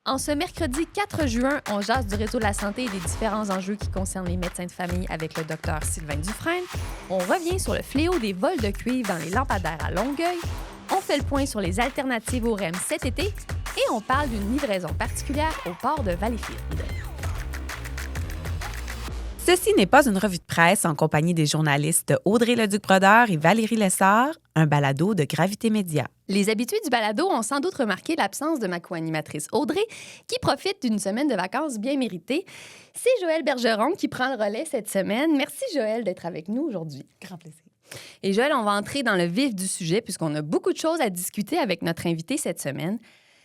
En ce mercredi 4 juin, on jase du réseau de la santé et des différents enjeux qui concernent les médecins de famille avec le docteur Sylvain Dufresne. On revient sur le fléau des vols de cuivre dans les lampadaires à Longueuil. On fait le point sur les alternatives au REM cet été et on parle d'une livraison particulière au port de Valleyfield. Ceci n'est pas une revue de presse en compagnie des journalistes Audrey Leduc-Brodeur et Valérie Lessard, un balado de Gravité Média. Les habitués du balado ont sans doute remarqué l'absence de ma co-animatrice Audrey, qui profite d'une semaine de vacances bien méritée. C'est Joël Bergeron qui prend le relais cette semaine. Merci Joël d'être avec nous aujourd'hui. Grand plaisir. Et Joël, on va entrer dans le vif du sujet puisqu'on a beaucoup de choses à discuter avec notre invité cette semaine.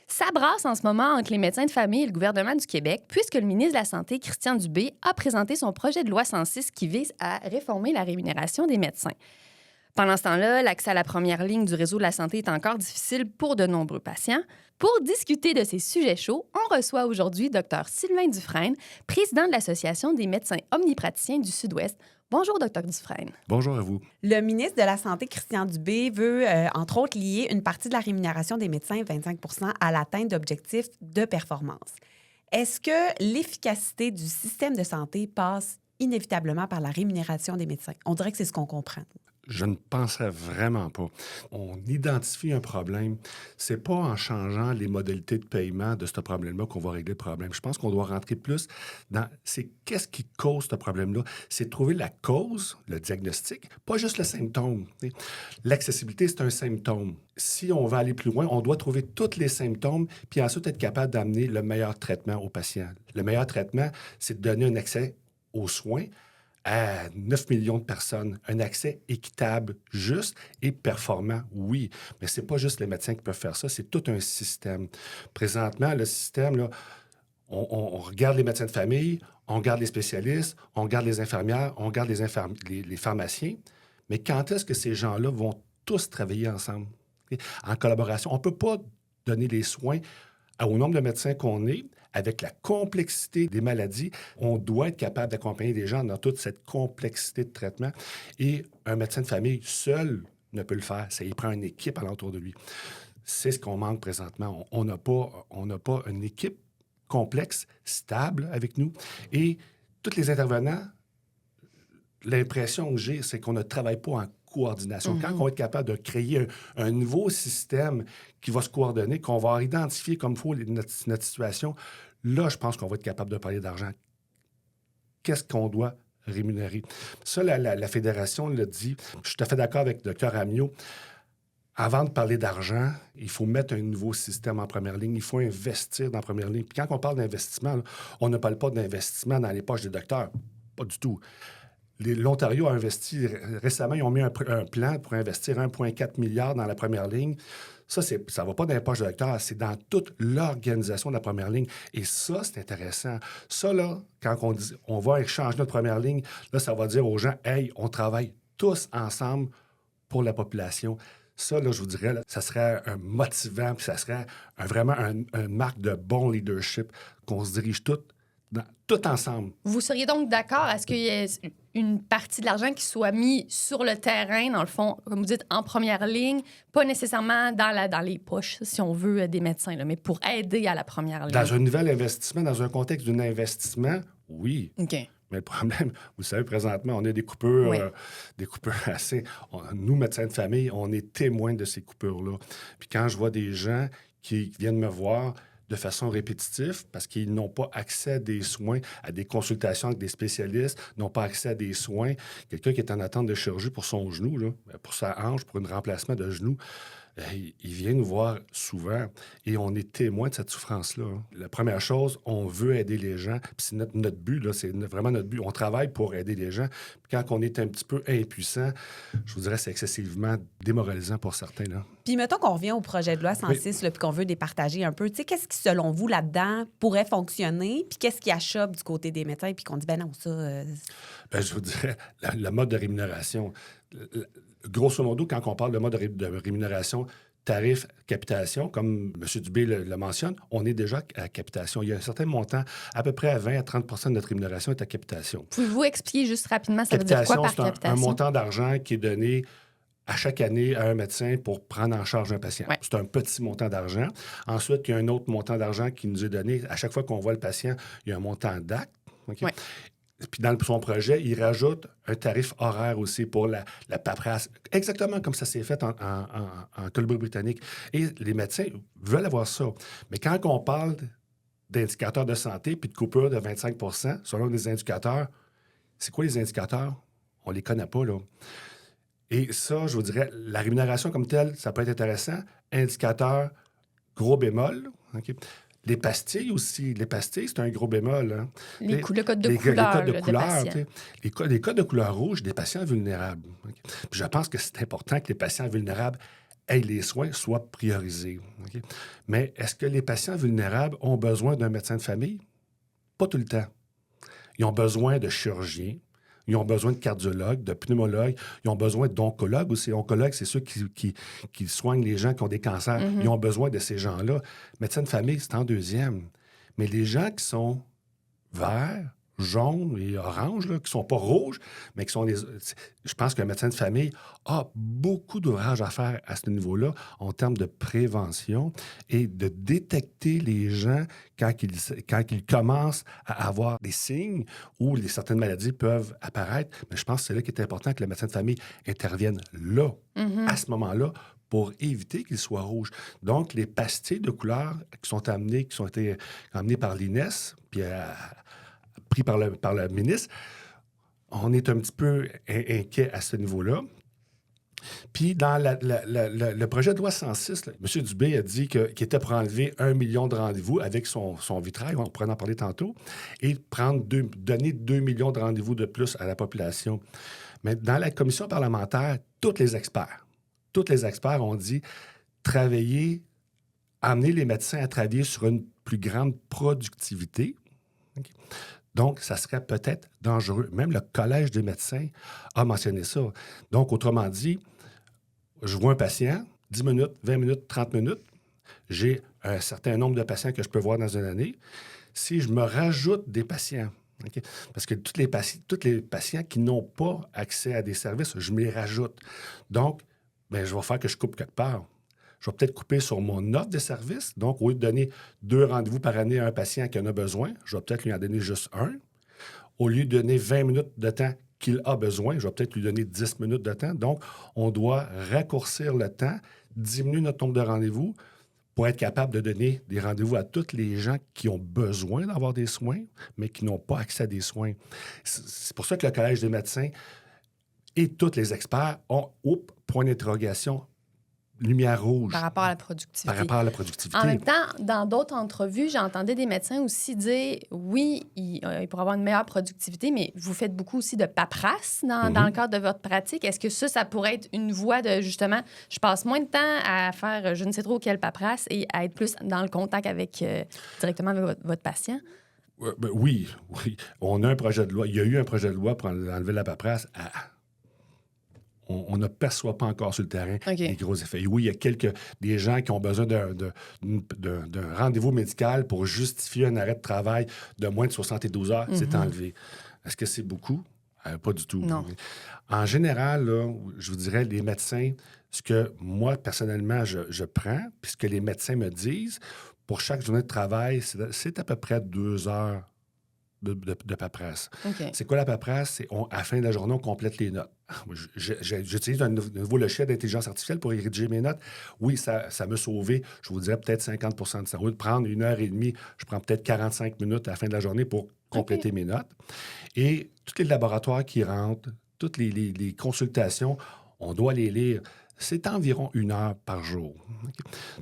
Ça brasse en ce moment entre les médecins de famille et le gouvernement du Québec, puisque le ministre de la Santé, Christian Dubé, a présenté son projet de loi 106 qui vise à réformer la rémunération des médecins. Pendant ce temps-là, l'accès à la première ligne du réseau de la santé est encore difficile pour de nombreux patients. Pour discuter de ces sujets chauds, on reçoit aujourd'hui Dr Sylvain Dufresne, président de l'Association des médecins omnipraticiens du Sud-Ouest. Bonjour, Dr Dufresne. Bonjour à vous. Le ministre de la Santé, Christian Dubé, veut, entre autres, lier une partie de la rémunération des médecins, 25 à l'atteinte d'objectifs de performance. Est-ce que l'efficacité du système de santé passe inévitablement par la rémunération des médecins? On dirait que c'est ce qu'on comprend. Je ne pensais vraiment pas. On identifie un problème. C'est pas en changeant les modalités de paiement de ce problème-là qu'on va régler le problème. Je pense qu'on doit rentrer plus dans c'est qu'est-ce qui cause ce problème-là. C'est trouver la cause, le diagnostic, pas juste le symptôme. L'accessibilité, c'est un symptôme. Si on va aller plus loin, on doit trouver tous les symptômes puis ensuite être capable d'amener le meilleur traitement au patient. Le meilleur traitement, c'est de donner un accès aux soins à 9 millions de personnes, un accès équitable, juste et performant, oui. Mais c'est pas juste les médecins qui peuvent faire ça, c'est tout un système. Présentement, le système, là, on regarde les médecins de famille, on regarde les spécialistes, on regarde les infirmières, on regarde les pharmaciens. Mais quand est-ce que ces gens-là vont tous travailler ensemble, en collaboration? On ne peut pas donner les soins au nombre de médecins qu'on est, avec la complexité des maladies, on doit être capable d'accompagner des gens dans toute cette complexité de traitement. Et un médecin de famille seul ne peut le faire. Ça y prend une équipe alentour de lui. C'est ce qu'on manque présentement. On n'a pas une équipe complexe, stable avec nous. Et tous les intervenants, l'impression que j'ai, c'est qu'on ne travaille pas en coordination. Quand on va être capable de créer un nouveau système qui va se coordonner, qu'on va identifier comme il faut notre situation, là, je pense qu'on va être capable de parler d'argent. Qu'est-ce qu'on doit rémunérer? Ça, la Fédération l'a dit. Je suis tout à fait d'accord avec le Dr Amio. Avant de parler d'argent, il faut mettre un nouveau système en première ligne. Il faut investir dans la première ligne. Puis quand on parle d'investissement, là, on ne parle pas d'investissement dans les poches des docteurs. Pas du tout. L'Ontario a investi récemment, ils ont mis un plan pour investir 1,4 milliard dans la première ligne. Ça ne va pas dans les poches de docteurs, c'est dans toute l'organisation de la première ligne. Et ça, c'est intéressant. Ça, là, quand on dit on va échanger notre première ligne, là, ça va dire aux gens, hey, on travaille tous ensemble pour la population. Ça, là, je vous dirais, là, ça serait un motivant, puis ça serait vraiment une marque de bon leadership, qu'on se dirige tout ensemble. Vous seriez donc d'accord à ce qu'il y ait une partie de l'argent qui soit mis sur le terrain, dans le fond, comme vous dites, en première ligne, pas nécessairement dans les poches, si on veut, des médecins, là, mais pour aider à la première ligne? Dans un nouvel investissement, dans un contexte d'un investissement, oui. OK. Mais le problème, vous savez, présentement, on a des coupures, Oui. des coupures assez... nous, médecins de famille, on est témoins de ces coupures-là. Puis quand je vois des gens qui viennent me voir de façon répétitive parce qu'ils n'ont pas accès à des soins, à des consultations avec des spécialistes, n'ont pas accès à des soins. Quelqu'un qui est en attente de chirurgie pour son genou, là, pour sa hanche, pour un remplacement de genou, il vient nous voir souvent et on est témoin de cette souffrance-là. La première chose, on veut aider les gens. Puis c'est notre but, là, c'est vraiment notre but. On travaille pour aider les gens. Puis quand on est un petit peu impuissant, je vous dirais c'est excessivement démoralisant pour certains. Là. Puis mettons qu'on revient au projet de loi 106, là, puis qu'on veut départager un peu. Tu sais, qu'est-ce qui, selon vous, là-dedans, pourrait fonctionner? Puis qu'est-ce qui achoppe du côté des médecins? Puis qu'on dit, ben non, ça... Je vous dirais, le mode de rémunération. Grosso modo, quand on parle de mode de rémunération, tarif, capitation, comme M. Dubé le mentionne, on est déjà à capitation. Il y a un certain montant, à peu près à 20 à 30 de notre rémunération est à capitation. Pouvez-vous expliquer juste rapidement, ça veut dire quoi par capitation? C'est un montant d'argent qui est donné à chaque année à un médecin pour prendre en charge un patient. Ouais. C'est un petit montant d'argent. Ensuite, il y a un autre montant d'argent qui nous est donné. À chaque fois qu'on voit le patient, il y a un montant d'acte. OK? Ouais. Puis dans son projet, il rajoute un tarif horaire aussi pour la paperasse, exactement comme ça s'est fait en Colombie-Britannique. Et les médecins veulent avoir ça. Mais quand on parle d'indicateurs de santé puis de coupure de 25 selon les indicateurs, c'est quoi les indicateurs? On les connaît pas, là. Et ça, je vous dirais, la rémunération comme telle, ça peut être intéressant. Indicateur, gros bémol. OK? Les pastilles aussi. Les pastilles, c'est un gros bémol. Hein? Le code de les couleur codes de là, couleur, patients. tu sais. Les codes de couleur rouge des patients vulnérables. OK? Puis je pense que c'est important que les patients vulnérables aient les soins, soient priorisés. OK? Mais est-ce que les patients vulnérables ont besoin d'un médecin de famille? Pas tout le temps. Ils ont besoin de chirurgiens. Ils ont besoin de cardiologues, de pneumologues. Ils ont besoin d'oncologues aussi. Oncologues, c'est ceux qui soignent les gens qui ont des cancers. Ils ont besoin de ces gens-là. Médecin de famille, c'est en deuxième. Mais les gens qui sont verts, jaunes et oranges, là, qui ne sont pas rouges, mais qui sont les... Je pense qu'un médecin de famille a beaucoup d'ouvrages à faire à ce niveau-là en termes de prévention et de détecter les gens quand ils commencent à avoir des signes où certaines maladies peuvent apparaître. Mais je pense que c'est là qu'il est important que le médecin de famille intervienne là, à ce moment-là, pour éviter qu'il soit rouge. Donc, les pastilles de couleur qui ont été amenées par l'INES, puis pris par le ministre, on est un petit peu inquiet à ce niveau-là. Puis, dans le projet de loi 106, là, M. Dubé a dit qu'il était pour enlever 1 million de rendez-vous avec son vitrail, on pourrait en parler tantôt, et donner 2 millions de rendez-vous de plus à la population. Mais dans la commission parlementaire, tous les experts ont dit amener les médecins à travailler sur une plus grande productivité. Okay. Donc, ça serait peut-être dangereux. Même le Collège des médecins a mentionné ça. Donc, autrement dit, je vois un patient, 10 minutes, 20 minutes, 30 minutes. J'ai un certain nombre de patients que je peux voir dans une année. Si je me rajoute des patients, okay, parce que tous les patients qui n'ont pas accès à des services, je me les rajoute. Donc, je vais faire que je coupe quelque part. Je vais peut-être couper sur mon offre de service. Donc, au lieu de donner 2 rendez-vous par année à un patient qui en a besoin, je vais peut-être lui en donner juste un. Au lieu de donner 20 minutes de temps qu'il a besoin, je vais peut-être lui donner 10 minutes de temps. Donc, on doit raccourcir le temps, diminuer notre nombre de rendez-vous pour être capable de donner des rendez-vous à tous les gens qui ont besoin d'avoir des soins, mais qui n'ont pas accès à des soins. C'est pour ça que le Collège des médecins et tous les experts ont, point d'interrogation, lumière rouge. Par rapport à la productivité. Par rapport à la productivité. En même temps, dans d'autres entrevues, j'entendais des médecins aussi dire, oui, il pourrait avoir une meilleure productivité, mais vous faites beaucoup aussi de paperasse dans le cadre de votre pratique. Est-ce que ça pourrait être une voie de, justement, je passe moins de temps à faire je ne sais trop quelle paperasse et à être plus dans le contact avec directement avec votre patient? Oui. On a un projet de loi. Il y a eu un projet de loi pour enlever la paperasse. On ne perçoit pas encore sur le terrain les gros effets. Et oui, il y a des gens qui ont besoin d'un rendez-vous médical pour justifier un arrêt de travail de moins de 72 heures. C'est enlevé. Est-ce que c'est beaucoup? Pas du tout. Non. En général, là, je vous dirais, les médecins, ce que moi, personnellement, je prends, puis ce que les médecins me disent, pour chaque journée de travail, c'est à peu près 2 heures de paperasse. Okay. C'est quoi la paperasse? À la fin de la journée, on complète les notes. J'utilise un nouveau logiciel d'intelligence artificielle pour rédiger mes notes. Oui, ça m'a sauvé, je vous dirais, peut-être 50 de ça. Au lieu de prendre 1h30, je prends peut-être 45 minutes à la fin de la journée pour compléter mes notes. Et tous les laboratoires qui rentrent, toutes les consultations, on doit les lire. C'est environ 1 heure par jour.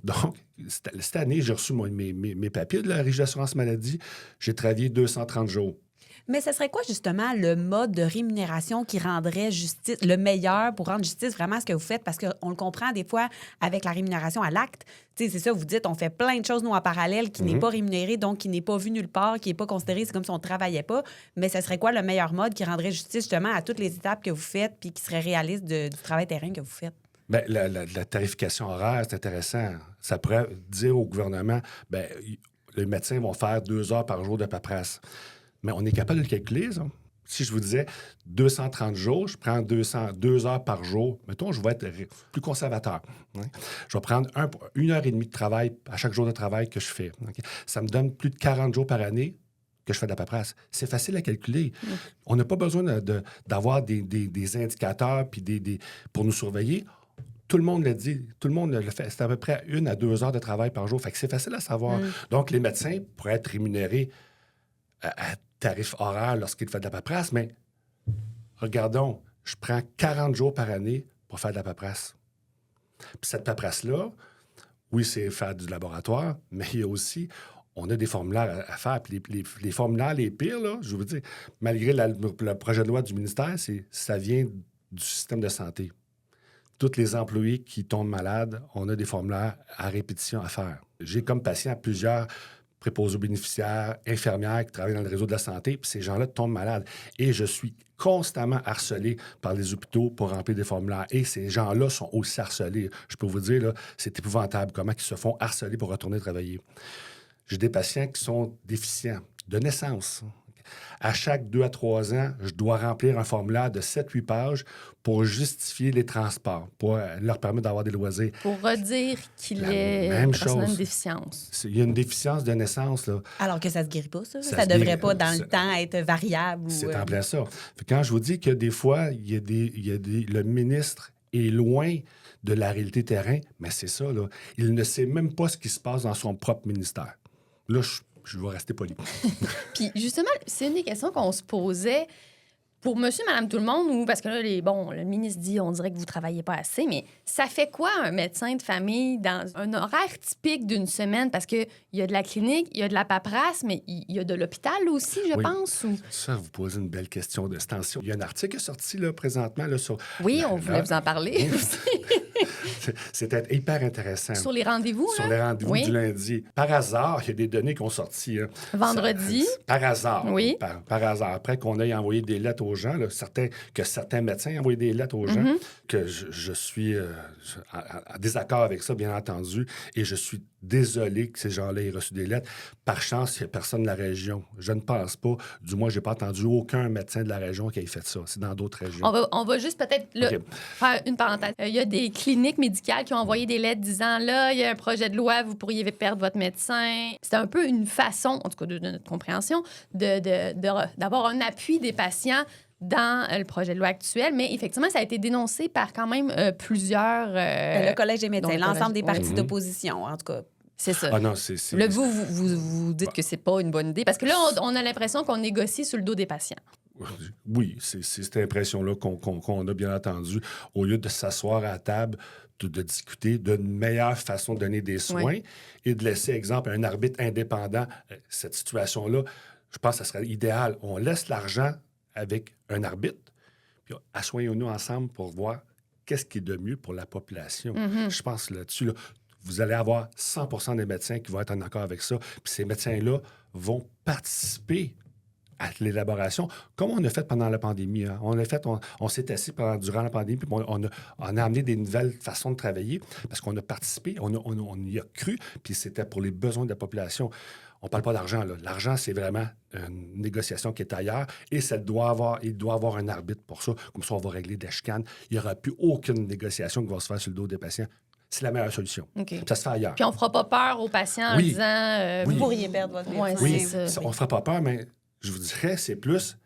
Donc, cette année, j'ai reçu mes papiers de la Régie d'assurance maladie. J'ai travaillé 230 jours. Mais ce serait quoi, justement, le mode de rémunération qui rendrait justice, le meilleur pour rendre justice vraiment à ce que vous faites? Parce qu'on le comprend des fois avec la rémunération à l'acte. Tu sais, c'est ça, vous dites, on fait plein de choses, nous, en parallèle, qui n'est pas rémunéré, donc qui n'est pas vu nulle part, qui n'est pas considéré, c'est comme si on ne travaillait pas. Mais ce serait quoi le meilleur mode qui rendrait justice, justement, à toutes les étapes que vous faites puis qui serait réaliste du travail terrain que vous faites? Bien, la tarification horaire, c'est intéressant. Ça pourrait dire au gouvernement, les médecins vont faire 2 heures par jour de paperasse. Mais on est capable de le calculer, ça. Si je vous disais 230 jours, je prends 2 heures par jour. Mettons, je vais être plus conservateur. Hein. Je vais prendre 1 heure et demie de travail à chaque jour de travail que je fais. Okay? Ça me donne plus de 40 jours par année que je fais de la paperasse. C'est facile à calculer. On n'a pas besoin d'avoir des indicateurs puis pour nous surveiller. Tout le monde le dit, tout le monde le fait. C'est à peu près 1 à 2 heures de travail par jour. Fait que c'est facile à savoir. Donc, les médecins pourraient être rémunérés à tarif horaire lorsqu'ils font de la paperasse, mais regardons, je prends 40 jours par année pour faire de la paperasse. Puis cette paperasse-là, oui, c'est faire du laboratoire, mais il y a aussi, on a des formulaires à faire. Puis les formulaires les pires, là, je vous dis, malgré le projet de loi du ministère, ça vient du système de santé. Tous les employés qui tombent malades, on a des formulaires à répétition à faire. J'ai comme patient plusieurs préposés aux bénéficiaires, infirmières qui travaillent dans le réseau de la santé, puis ces gens-là tombent malades. Et je suis constamment harcelé par les hôpitaux pour remplir des formulaires. Et ces gens-là sont aussi harcelés. Je peux vous dire, là, c'est épouvantable comment ils se font harceler pour retourner travailler. J'ai des patients qui sont déficients de naissance. À chaque 2 à 3 ans, je dois remplir un formulaire de 7-8 pages pour justifier les transports, pour leur permettre d'avoir des loisirs. Pour redire qu'il est même une chose. déficience. Il y a une déficience de naissance, là. Alors que ça se guérit pas, ça. Ça Ça se devrait guérit- pas, dans ça- le temps, être variable. C'est en plein ça. Fait que quand je vous dis que des fois, le ministre est loin de la réalité terrain, mais c'est ça, là. Il ne sait même pas ce qui se passe dans son propre ministère. Là, je vais rester poli. Puis justement, c'est une des questions qu'on se posait pour monsieur, madame, tout le monde, ou parce que là, le ministre dit, on dirait que vous travaillez pas assez, mais ça fait quoi un médecin de famille dans un horaire typique d'une semaine? Parce qu'il y a de la clinique, il y a de la paperasse, mais il y a de l'hôpital aussi, je Oui. pense. Ou... Ça, vous posez une belle question de tension. Il y a un article qui est sorti là, présentement là, sur... Oui, Là, on voulait vous en parler aussi. C'était hyper intéressant. Sur les rendez-vous, Sur hein? les rendez-vous Oui. du lundi. Par hasard, il y a des données qui ont sorti. Hein. Vendredi. Par hasard. Oui. Par hasard. Après qu'on ait envoyé des lettres aux gens, là, certains médecins ont envoyé des lettres aux gens, que je suis en désaccord avec ça, bien entendu, et je suis désolé que ces gens-là aient reçu des lettres. Par chance, il n'y a personne de la région. Je ne pense pas. Du moins, je n'ai pas entendu aucun médecin de la région qui ait fait ça. C'est dans d'autres régions. On va juste peut-être là, OK. faire une parenthèse. Il y a des cliniques médicales qui ont envoyé des lettres disant là, il y a un projet de loi, vous pourriez perdre votre médecin. C'est un peu une façon, en tout cas de notre compréhension, d'avoir un appui des patients dans le projet de loi actuel. Mais effectivement, ça a été dénoncé par quand même plusieurs... Le Collège des médecins, donc, l'ensemble des partis oui. d'opposition, en tout cas. C'est ça. Ah non, c'est... Là, vous dites que c'est pas une bonne idée. Parce que là, on a l'impression qu'on négocie sur le dos des patients. Oui, c'est cette impression-là qu'on a, bien entendu, au lieu de s'asseoir à la table, de discuter d'une meilleure façon de donner des soins Oui. et de laisser, exemple, un arbitre indépendant. Cette situation-là, je pense que ça serait idéal. On laisse l'argent avec un arbitre, puis assoyons-nous ensemble pour voir qu'est-ce qui est de mieux pour la population. Je pense là-dessus, là, vous allez avoir 100% des médecins qui vont être en accord avec ça, puis ces médecins-là vont participer à l'élaboration, comme on a fait pendant la pandémie. Hein. On s'est assis durant la pandémie, puis on a amené des nouvelles façons de travailler parce qu'on a participé, on y a cru, puis c'était pour les besoins de la population. On ne parle pas d'argent, là. L'argent, c'est vraiment une négociation qui est ailleurs et il doit avoir un arbitre pour ça. Comme ça, on va régler des chicanes. Il n'y aura plus aucune négociation qui va se faire sur le dos des patients. C'est la meilleure solution. OK. Ça se fait ailleurs. Puis on fera pas peur aux patients en Oui. disant... Oui. Vous pourriez perdre votre médecin. Ouais, Oui, c'est ça. on ne fera pas peur, mais je vous dirais, c'est plus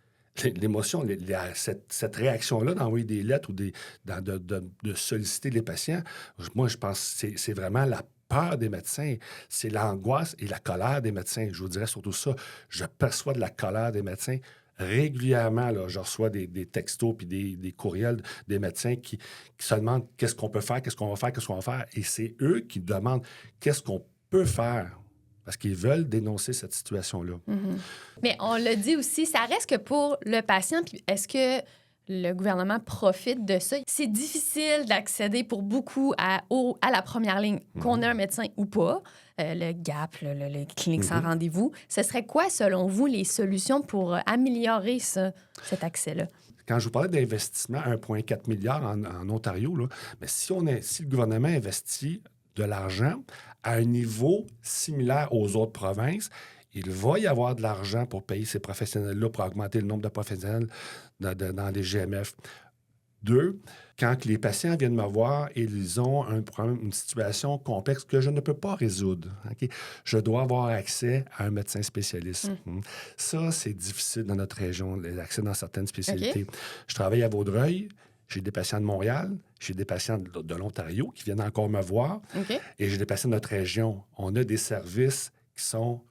l'émotion, cette réaction-là d'envoyer des lettres ou de solliciter les patients. Moi, je pense que c'est vraiment la peur des médecins. C'est l'angoisse et la colère des médecins. Je vous dirais surtout ça. Je perçois de la colère des médecins. Régulièrement, là, je reçois des textos puis des courriels des médecins qui se demandent qu'est-ce qu'on peut faire, qu'est-ce qu'on va faire, qu'est-ce qu'on va faire. Et c'est eux qui demandent qu'est-ce qu'on peut faire parce qu'ils veulent dénoncer cette situation-là. Mais on l'a dit aussi, ça reste que pour le patient, puis est-ce que le gouvernement profite de ça? C'est difficile d'accéder pour beaucoup à la première ligne, qu'on ait un médecin ou pas. Le GAP, les cliniques sans rendez-vous. Ce serait quoi, selon vous, les solutions pour améliorer cet accès-là? Quand je vous parlais d'investissement, 1,4 milliard en Ontario, là, mais si le gouvernement investit de l'argent à un niveau similaire aux autres provinces, il va y avoir de l'argent pour payer ces professionnels-là, pour augmenter le nombre de professionnels dans les GMF. 2, quand les patients viennent me voir et ils ont un problème, une situation complexe que je ne peux pas résoudre, OK? Je dois avoir accès à un médecin spécialiste. Ça, c'est difficile dans notre région, l'accès dans certaines spécialités. Je travaille à Vaudreuil, j'ai des patients de Montréal, j'ai des patients de l'Ontario qui viennent encore me voir, et j'ai des patients de notre région. On a des services qui sont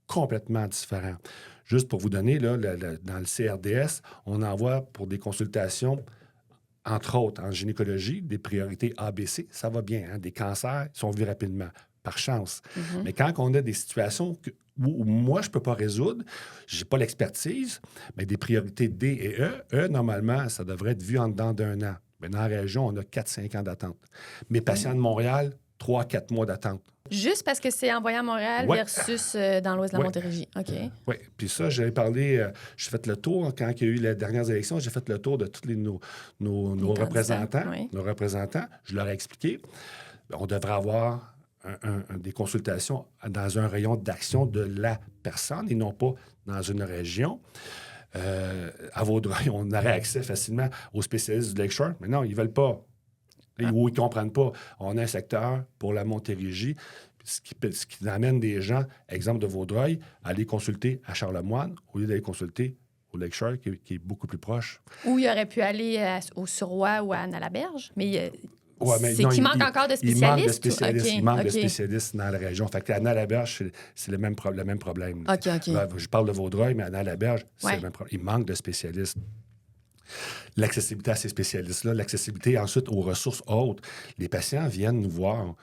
complètement différents. Juste pour vous donner, là, dans le CRDS, on envoie pour des consultations, entre autres, en gynécologie, des priorités ABC, ça va bien. Des cancers, ils sont vus rapidement, par chance. Mais quand on a des situations où moi, je ne peux pas résoudre, je n'ai pas l'expertise, mais des priorités D et E, normalement, ça devrait être vu en dedans d'un an. Mais dans la région, on a 4-5 ans d'attente. Mes patients de Montréal, 3-4 mois d'attente. Juste parce que c'est envoyé à Montréal versus dans l'ouest de la Montérégie. OK. Oui. Puis ça, j'avais parlé, j'ai fait le tour, quand il y a eu les dernières élections, j'ai fait le tour de tous nos représentants. Nos représentants. Je leur ai expliqué, on devrait avoir des consultations dans un rayon d'action de la personne et non pas dans une région. À Vaudreuil, on aurait accès facilement aux spécialistes du Lakeshore, mais non, ils ne veulent pas. Ou ils ne comprennent pas. On a un secteur pour la Montérégie, ce qui amène des gens, exemple de Vaudreuil, à aller consulter à Charlemagne au lieu d'aller consulter au Lakeshore, qui est beaucoup plus proche. Ou il aurait pu aller au Suroît ou à Anna-la-Berge, mais... mais c'est qu'il manque encore de spécialistes? Il manque de spécialistes dans la région. Fait que Anna-la-Berge, c'est le même problème. Je parle de Vaudreuil, mais Anna-la-Berge, c'est le même problème. Il manque de spécialistes. L'accessibilité à ces spécialistes-là, l'accessibilité ensuite aux ressources autres. Les patients viennent nous voir.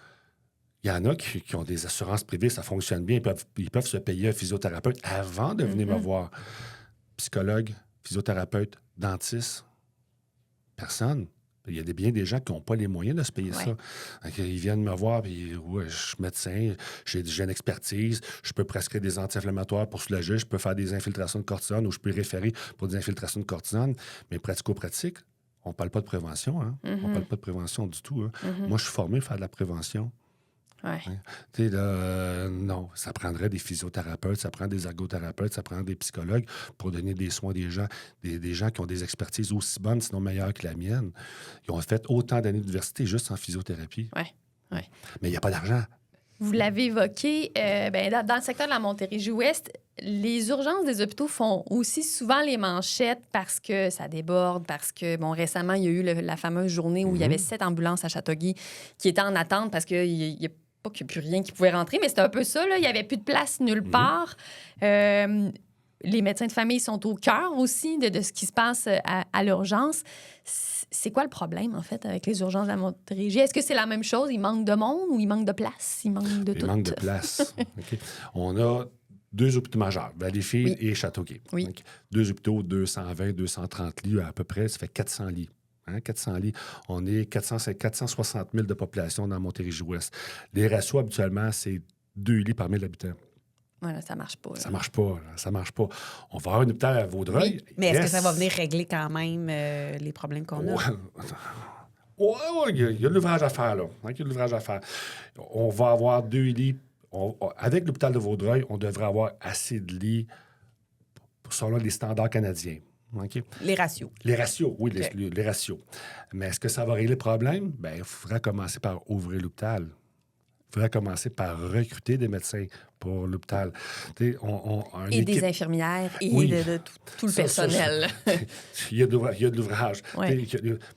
Il y en a qui ont des assurances privées, ça fonctionne bien. Ils peuvent se payer un physiothérapeute avant de venir me voir. Psychologue, physiothérapeute, dentiste, personne. Il y a bien des gens qui n'ont pas les moyens de se payer ça. Donc, ils viennent me voir, puis je suis médecin, j'ai une expertise, je peux prescrire des anti-inflammatoires pour soulager, je peux faire des infiltrations de cortisone ou je peux référer pour des infiltrations de cortisone. Mais pratico-pratique, on ne parle pas de prévention. On ne parle pas de prévention du tout. Moi, je suis formé à faire de la prévention. Non, ça prendrait des physiothérapeutes, ça prend des ergothérapeutes, ça prend des psychologues pour donner des soins des gens qui ont des expertises aussi bonnes, sinon meilleures que la mienne. Ils ont fait autant d'années d'université juste en physiothérapie. Mais il n'y a pas d'argent. Vous l'avez évoqué, dans le secteur de la Montérégie-Ouest, les urgences des hôpitaux font aussi souvent les manchettes parce que ça déborde, parce que, récemment, il y a eu la fameuse journée où il y avait 7 ambulances à Châteauguay qui étaient en attente parce qu'il y a pas qu'il n'y a plus rien qui pouvait rentrer, mais c'était un peu ça, là. Il n'y avait plus de place nulle part. Les médecins de famille sont au cœur aussi de ce qui se passe à l'urgence. C'est quoi le problème, en fait, avec les urgences de la Montérégie? Est-ce que c'est la même chose? Il manque de monde ou il manque de place? Il manque de tout? Il manque de place. On a 2 hôpitaux majeurs, Valleyfield et Châteauguay. Donc, 2 hôpitaux, 220, 230 lits à peu près, ça fait 400 lits. 400 lits. On est 460 000 de population dans Montérégie-Ouest. Les ratios, habituellement, c'est 2 lits par 1000 habitants. Voilà, ça marche pas. Ça marche pas. On va avoir un hôpital à Vaudreuil. Mais est-ce que ça va venir régler quand même les problèmes qu'on a? Il y a de l'ouvrage à faire, là. Il y a de l'ouvrage à faire. On va avoir 2 lits. Avec l'hôpital de Vaudreuil, on devrait avoir assez de lits selon les standards canadiens. Les ratios. Les ratios, oui, les ratios. Mais est-ce que ça va régler le problème? Il faudra commencer par ouvrir l'hôpital. Il faudrait commencer par recruter des médecins pour l'hôpital. Des infirmières et de tout le personnel. Il y a de l'ouvrage.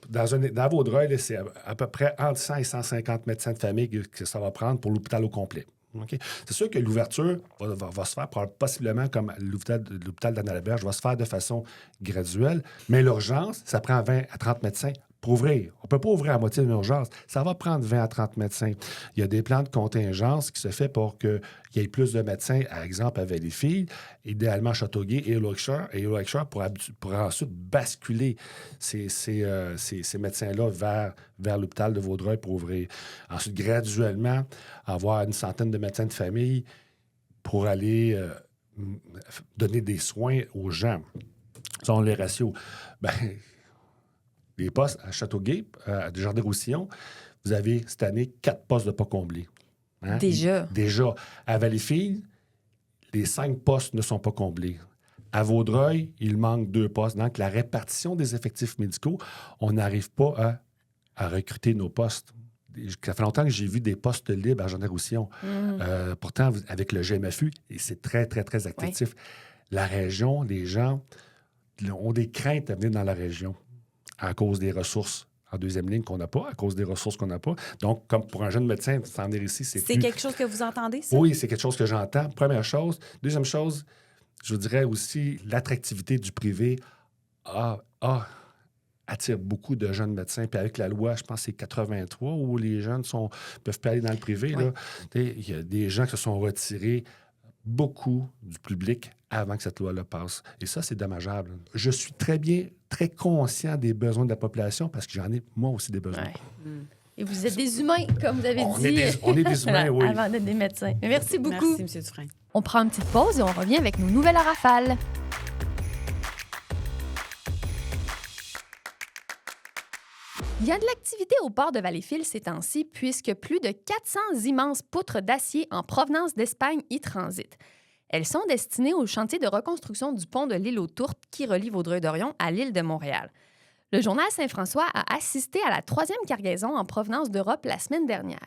Dans Vaudreuil, c'est à peu près entre 100 et 150 médecins de famille que ça va prendre pour l'hôpital au complet. C'est sûr que l'ouverture va se faire possiblement comme l'hôpital d'Anna-la-Berge, va se faire de façon graduelle, mais l'urgence, ça prend 20 à 30 médecins pour ouvrir. On ne peut pas ouvrir à moitié d'une urgence. Ça va prendre 20 à 30 médecins. Il y a des plans de contingence qui se fait pour qu'il y ait plus de médecins, par exemple, à Valleyfield, idéalement à Châteauguay et au Lakeshore pour ensuite basculer ces médecins-là vers l'hôpital de Vaudreuil pour ouvrir. Ensuite, graduellement, avoir une centaine de médecins de famille pour aller donner des soins aux gens. Selon les ratios. Les postes à Châteauguay, à Desjardins-Roussillon, vous avez cette année 4 postes de pas comblés. Déjà. Déjà. À Valleyfield, les 5 postes ne sont pas comblés. À Vaudreuil, il manque 2 postes. Donc, la répartition des effectifs médicaux, on n'arrive pas à recruter nos postes. Ça fait longtemps que j'ai vu des postes libres à Jean-Roussillon. Pourtant, avec le GMFU, et c'est très, très, très actif. Oui. La région, les gens ont des craintes à venir dans la région à cause des ressources en deuxième ligne qu'on n'a pas, à cause des ressources qu'on n'a pas. Donc, comme pour un jeune médecin, s'en venir ici, c'est plus... quelque chose que vous entendez, ça? Oui, c'est quelque chose que j'entends. Première chose. Deuxième chose, je vous dirais aussi, l'attractivité du privé attire beaucoup de jeunes médecins. Puis avec la loi, je pense que c'est 83, où les jeunes peuvent pas aller dans le privé. Oui. Il y a des gens qui se sont retirés beaucoup du public avant que cette loi-là passe. Et ça, c'est dommageable. Je suis très conscient des besoins de la population parce que j'en ai, moi aussi, des besoins. Ouais. Et vous êtes des humains, comme vous avez dit. On est des humains, oui. Avant d'être des médecins. Mais merci beaucoup. Merci, M. Dufresne. On prend une petite pause et on revient avec nos nouvelles en rafale. Il y a de l'activité au port de Valleyfield ces temps-ci, puisque plus de 400 immenses poutres d'acier en provenance d'Espagne y transitent. Elles sont destinées au chantier de reconstruction du pont de l'île aux Tourtes qui relie Vaudreuil-Dorion à l'île de Montréal. Le journal Saint-François a assisté à la 3e cargaison en provenance d'Europe la semaine dernière.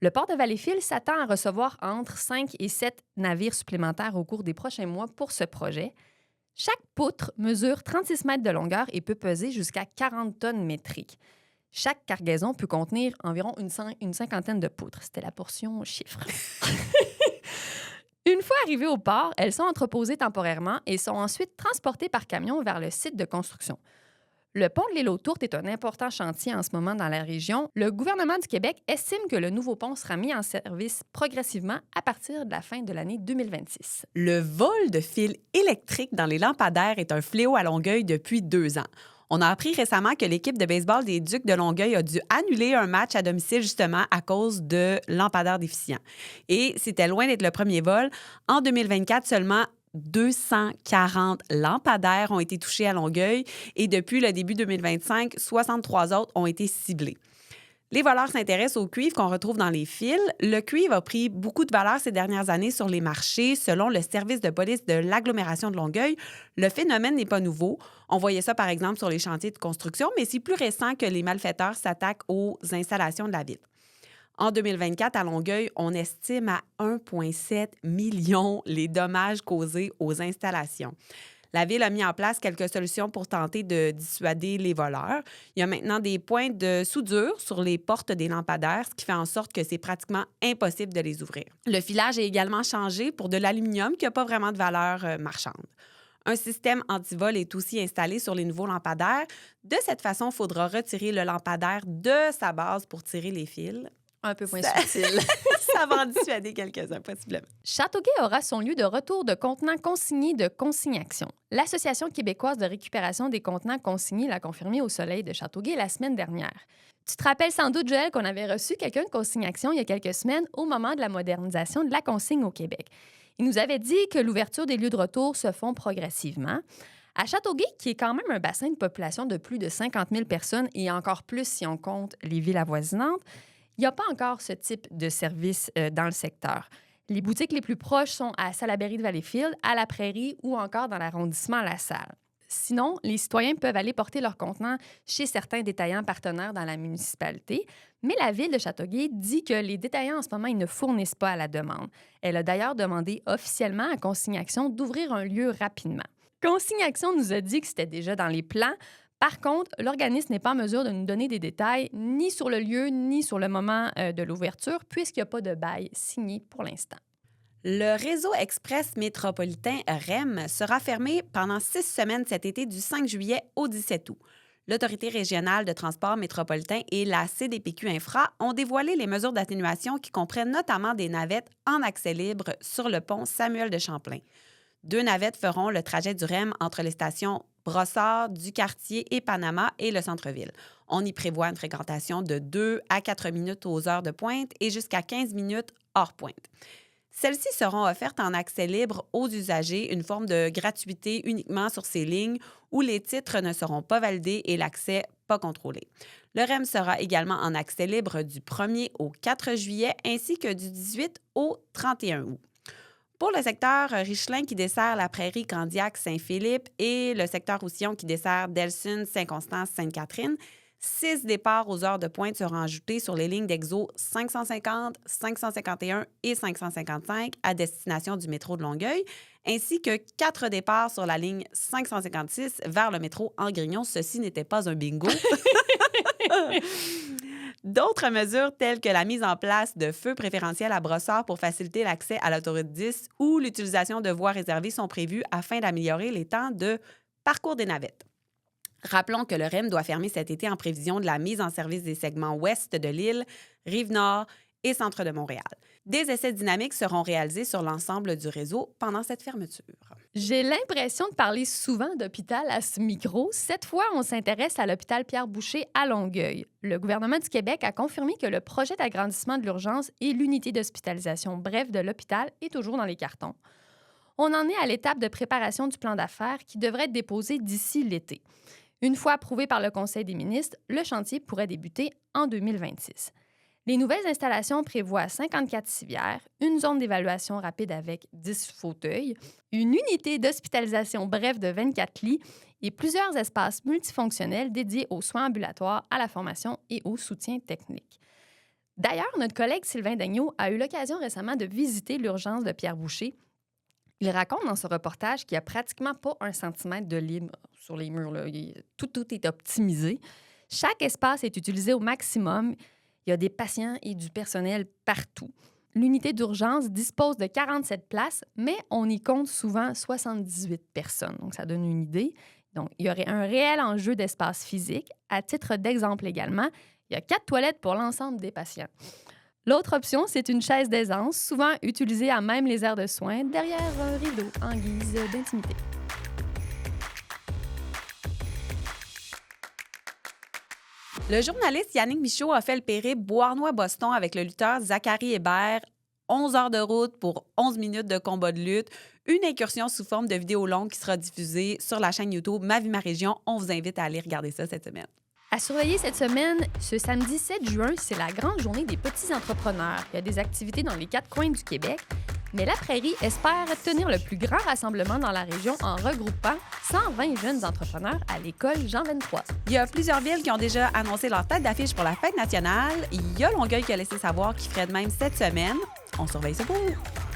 Le port de Valleyfield s'attend à recevoir entre 5 et 7 navires supplémentaires au cours des prochains mois pour ce projet. Chaque poutre mesure 36 mètres de longueur et peut peser jusqu'à 40 tonnes métriques. Chaque cargaison peut contenir environ une cinquantaine de poutres. C'était la portion chiffre. Une fois arrivées au port, elles sont entreposées temporairement et sont ensuite transportées par camion vers le site de construction. Le pont de l'île aux Tourtes est un important chantier en ce moment dans la région. Le gouvernement du Québec estime que le nouveau pont sera mis en service progressivement à partir de la fin de l'année 2026. Le vol de fils électriques dans les lampadaires est un fléau à Longueuil depuis 2 ans. On a appris récemment que l'équipe de baseball des Ducs de Longueuil a dû annuler un match à domicile justement à cause de lampadaires déficients. Et c'était loin d'être le premier vol. En 2024, seulement 240 lampadaires ont été touchés à Longueuil et depuis le début 2025, 63 autres ont été ciblés. Les voleurs s'intéressent au cuivre qu'on retrouve dans les fils. Le cuivre a pris beaucoup de valeur ces dernières années sur les marchés. Selon le service de police de l'agglomération de Longueuil, le phénomène n'est pas nouveau. On voyait ça, par exemple, sur les chantiers de construction, mais c'est plus récent que les malfaiteurs s'attaquent aux installations de la ville. En 2024, à Longueuil, on estime à 1,7 million les dommages causés aux installations. La Ville a mis en place quelques solutions pour tenter de dissuader les voleurs. Il y a maintenant des points de soudure sur les portes des lampadaires, ce qui fait en sorte que c'est pratiquement impossible de les ouvrir. Le filage est également changé pour de l'aluminium qui n'a pas vraiment de valeur marchande. Un système anti-vol est aussi installé sur les nouveaux lampadaires. De cette façon, il faudra retirer le lampadaire de sa base pour tirer les fils. Un peu moins subtil. Ça va en dissuader quelques-uns, possiblement. Châteauguay aura son lieu de retour de contenants consignés de Consignation. L'Association québécoise de récupération des contenants consignés l'a confirmé au Soleil de Châteauguay la semaine dernière. Tu te rappelles sans doute, Joël, qu'on avait reçu quelqu'un de Consignation il y a quelques semaines au moment de la modernisation de la consigne au Québec. Il nous avait dit que l'ouverture des lieux de retour se font progressivement. À Châteauguay, qui est quand même un bassin de population de plus de 50 000 personnes et encore plus si on compte les villes avoisinantes, il n'y a pas encore ce type de service dans le secteur. Les boutiques les plus proches sont à Salaberry de Valleyfield, à La Prairie ou encore dans l'arrondissement La Salle. Sinon, les citoyens peuvent aller porter leurs contenants chez certains détaillants partenaires dans la municipalité, mais la Ville de Châteauguay dit que les détaillants en ce moment, ils ne fournissent pas à la demande. Elle a d'ailleurs demandé officiellement à Consignation d'ouvrir un lieu rapidement. Consignation nous a dit que c'était déjà dans les plans. Par contre, l'organisme n'est pas en mesure de nous donner des détails ni sur le lieu ni sur le moment de l'ouverture, puisqu'il n'y a pas de bail signé pour l'instant. Le réseau express métropolitain REM sera fermé pendant 6 semaines cet été du 5 juillet au 17 août. L'Autorité régionale de transport métropolitain et la CDPQ Infra ont dévoilé les mesures d'atténuation qui comprennent notamment des navettes en accès libre sur le pont Samuel de Champlain. 2 navettes feront le trajet du REM entre les stations Brossard, du Quartier et Panama et le centre-ville. On y prévoit une fréquentation de 2 à 4 minutes aux heures de pointe et jusqu'à 15 minutes hors pointe. Celles-ci seront offertes en accès libre aux usagers, une forme de gratuité uniquement sur ces lignes où les titres ne seront pas validés et l'accès pas contrôlé. Le REM sera également en accès libre du 1er au 4 juillet ainsi que du 18 au 31 août. Pour le secteur Richelin qui dessert la prairie Candiac-Saint-Philippe et le secteur Roussillon qui dessert Delsun, Saint-Constance, Sainte-Catherine, 6 départs aux heures de pointe seront ajoutés sur les lignes d'Exo 550, 551 et 555 à destination du métro de Longueuil, ainsi que 4 départs sur la ligne 556 vers le métro Angrignon. Ceci n'était pas un bingo. D'autres mesures telles que la mise en place de feux préférentiels à Brossard pour faciliter l'accès à l'autoroute 10 ou l'utilisation de voies réservées sont prévues afin d'améliorer les temps de parcours des navettes. Rappelons que le REM doit fermer cet été en prévision de la mise en service des segments ouest de l'île, Rive-Nord et centre de Montréal. Des essais dynamiques seront réalisés sur l'ensemble du réseau pendant cette fermeture. J'ai l'impression de parler souvent d'hôpital à ce micro. Cette fois, on s'intéresse à l'hôpital Pierre-Boucher à Longueuil. Le gouvernement du Québec a confirmé que le projet d'agrandissement de l'urgence et l'unité d'hospitalisation bref de l'hôpital est toujours dans les cartons. On en est à l'étape de préparation du plan d'affaires qui devrait être déposé d'ici l'été. Une fois approuvé par le Conseil des ministres, le chantier pourrait débuter en 2026. Les nouvelles installations prévoient 54 civières, une zone d'évaluation rapide avec 10 fauteuils, une unité d'hospitalisation bref de 24 lits et plusieurs espaces multifonctionnels dédiés aux soins ambulatoires, à la formation et au soutien technique. D'ailleurs, notre collègue Sylvain Daigneault a eu l'occasion récemment de visiter l'urgence de Pierre-Boucher. Il raconte dans ce reportage qu'il n'y a pratiquement pas un centimètre de libre sur les murs. Là. Tout est optimisé. Chaque espace est utilisé au maximum. Il y a des patients et du personnel partout. L'unité d'urgence dispose de 47 places, mais on y compte souvent 78 personnes. Donc, ça donne une idée. Donc, il y aurait un réel enjeu d'espace physique. À titre d'exemple également, il y a 4 toilettes pour l'ensemble des patients. L'autre option, c'est une chaise d'aisance, souvent utilisée à même les aires de soins, derrière un rideau en guise d'intimité. Le journaliste Yannick Michaud a fait le périple Beauharnois-Boston avec le lutteur Zachary Hébert. 11 heures de route pour 11 minutes de combat de lutte. Une incursion sous forme de vidéo longue qui sera diffusée sur la chaîne YouTube Ma vie, ma région. On vous invite à aller regarder ça cette semaine. À surveiller cette semaine, ce samedi 7 juin, c'est la grande journée des petits entrepreneurs. Il y a des activités dans les 4 coins du Québec, mais la Prairie espère tenir le plus grand rassemblement dans la région en regroupant 120 jeunes entrepreneurs à l'école Jean 23. Il y a plusieurs villes qui ont déjà annoncé leur tête d'affiche pour la fête nationale. Il y a Longueuil qui a laissé savoir qu'il ferait de même cette semaine. On surveille ça pour vous.